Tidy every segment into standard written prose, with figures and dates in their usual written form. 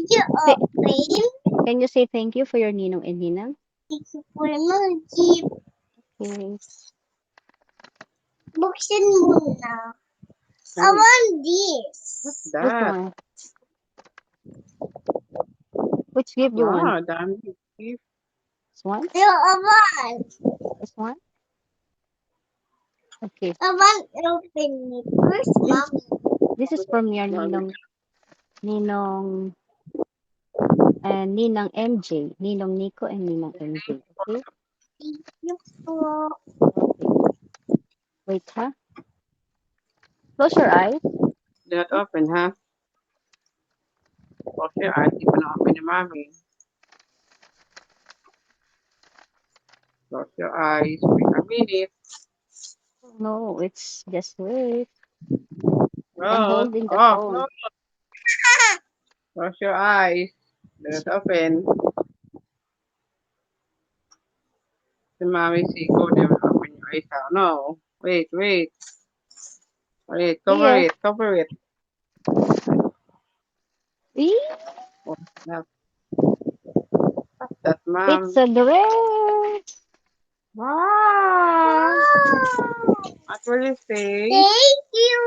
you Say, open? can you say thank you for your ninong and ninang? Thank you for the gift. Okay. Buksan mo na. I Nice. want this. What's Which that? one? Which gift you want? Wow, dami gift. This one? No, I want. This one? Okay. I want to open it. Where's This mommy? this is from your Mami. ninong and ninang MJ, ninong Nico and ninang MJ. Okay? Thank you for. Okay. Wait, ha? Close your eyes. Do not open, huh? Close your eyes. Di pa na-open ni Mami. Close your eyes. Wait a minute. No, it's just wait. I'm Close. holding the Oh, phone. close. Close your eyes. Do not open. Si Mami, Siko, never open your eyes. How? No. Wait, wait. Wait, cover Here. it. Cover it. Eee, Oh, no. What's that, it's Mom? a dress. Wow. Wow. What will you say? Thank you.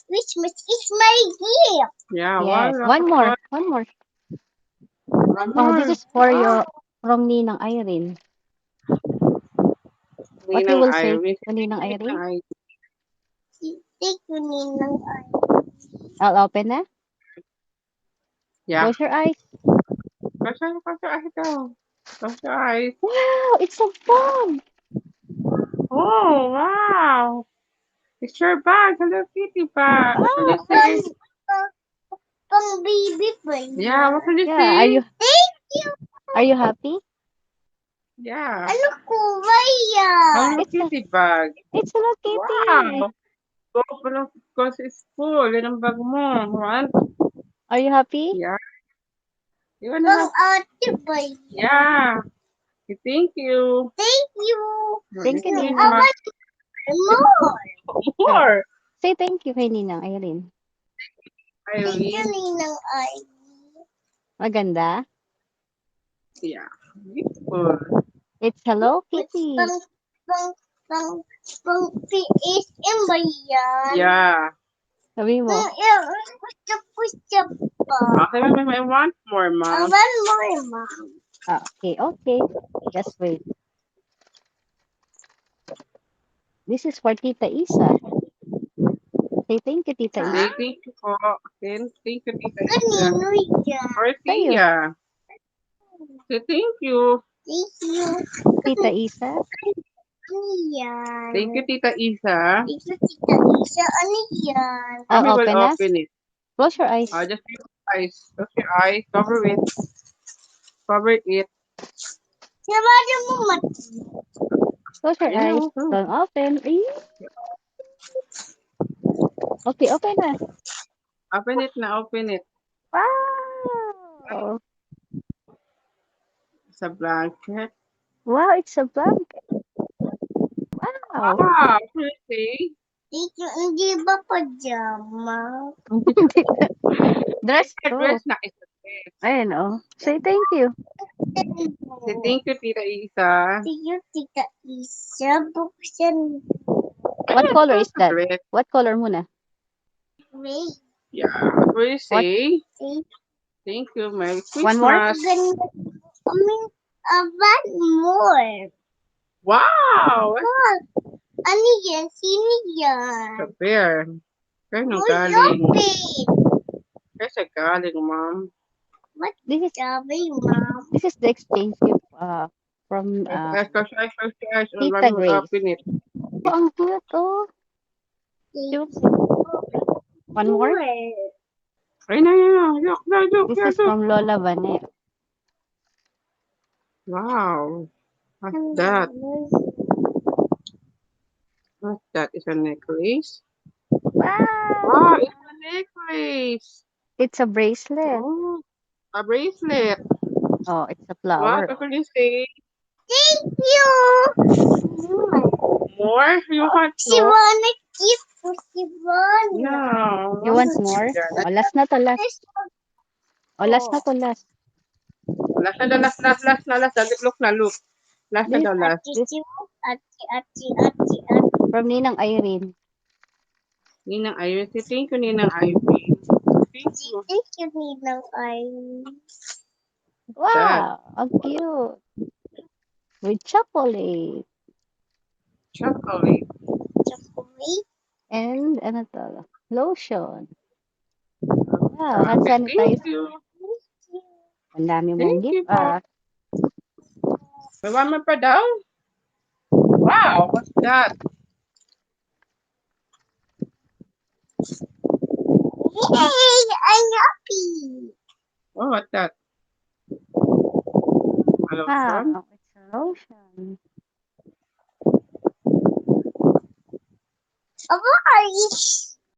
Christmas is my gift. Yeah, Yes. one, One more. One more. one Oh, this more. is for Wow. your from Ninang Irene. What you Ninang will say Iris. to Ninang Ninang Irene? Iris. Thank you, Ninang. I'll open na. Yeah. Close your eyes. Close your eyes daw. Close your eyes. Wow, it's a bag. Oh, wow. It's your bag. Hello Kitty bag. What will you Wow. say? Pang baby pa Yeah, what will you Yeah, say? Thank you. are you happy? Yeah. Ano kulay yan? Hello It's a Kitty bag. Hello Kitty. Wow. Go pala because it's full. Yan ang bag mo. What? Are you happy? Yeah. You wanna Pang have? ate ba yan? Yeah. Thank you. Thank you. Thank you, Yes, I Ninang. want more. more. Say thank you kay Ninang Irene. Thank you, Irene. Ninang Ay. Maganda. Yeah. Beautiful. It's Hello What's Kitty. pang, pang PSM ba yan? Yeah. Sabi mo. Push-up pa. Okay, I want more, I Mom. want more, Mom. Okay, okay. Just wait. This is for Tita Isa. Say thank you, Tita Ha? Say Isa. thank you po. Thank you, Tita Isa. Kanino yan? Or Sa'yo, Tia. Say thank you. Thank you. Tita Isa. Ano yan? Thank you, Tita Isa. Thank you, Tita Isa. Ano yan? I'll Mommy will open na. open it. Close your eyes. Just close your eyes. Close your eyes. Cover it. Cover it. Sinabada mo mati. Close your You eyes. know. Don't open. Eee. Okay, open na. Open it na. Open it. Wow. It's a blanket. Wow, it's a blanket. Wow. Wow. Pretty. Thank you. Hindi ba pajama? Dress A dress to. na. It's a dress. Ayan, oh. Say thank you. Say thank you, Tita Isa. Thank you, Tita Isa. Buksan What color is that? Dress. What color muna? Ray. Yeah. What will you What? say? Thank Thank you. Merry One more? Christmas. Ganda. I want more. Wow. Oh, ano yan? Sino yan? It's a bear. Kaya nang Who's galing. open? Kaya sa galing, Mom. What This is sabi, Mom? this is the exchange gift from Close your eyes. Close your eyes. Oh, Tita Mommy will Grace. open it. Oh, ang cute, oh. Thank Cute. you. One more? Ay, no. Look, no, look, This no, is look. from Lola Vanek. Wow. What's that? What's that? Is a necklace? Wow, Wow. it's a necklace. It's a bracelet. Oh, a bracelet. Oh, it's a What? flower. What will you say? Thank you. More? You want She more? wanna keep for she wanna. No. You want more? Yeah, Oh, last na to, last. O, last na to, last. Last na daw, last. Look na, look. Last na This- daw, last. From Ninang Irene. Ninang Iris. Thank you, Ninang Iris. Thank you. Thank you, Ninang Wow, ang cute. With chocolate. Chocolate. Chocolate. And, ano to? Lotion. Wow, hand Thank sanitizer. you. Ang dami mong Thank gift, you po. ah. May one more pa daw? Wow, what's that? Yay! I'm happy. Oh, what's that? Hello, son? Wow, it's a lotion. Orange.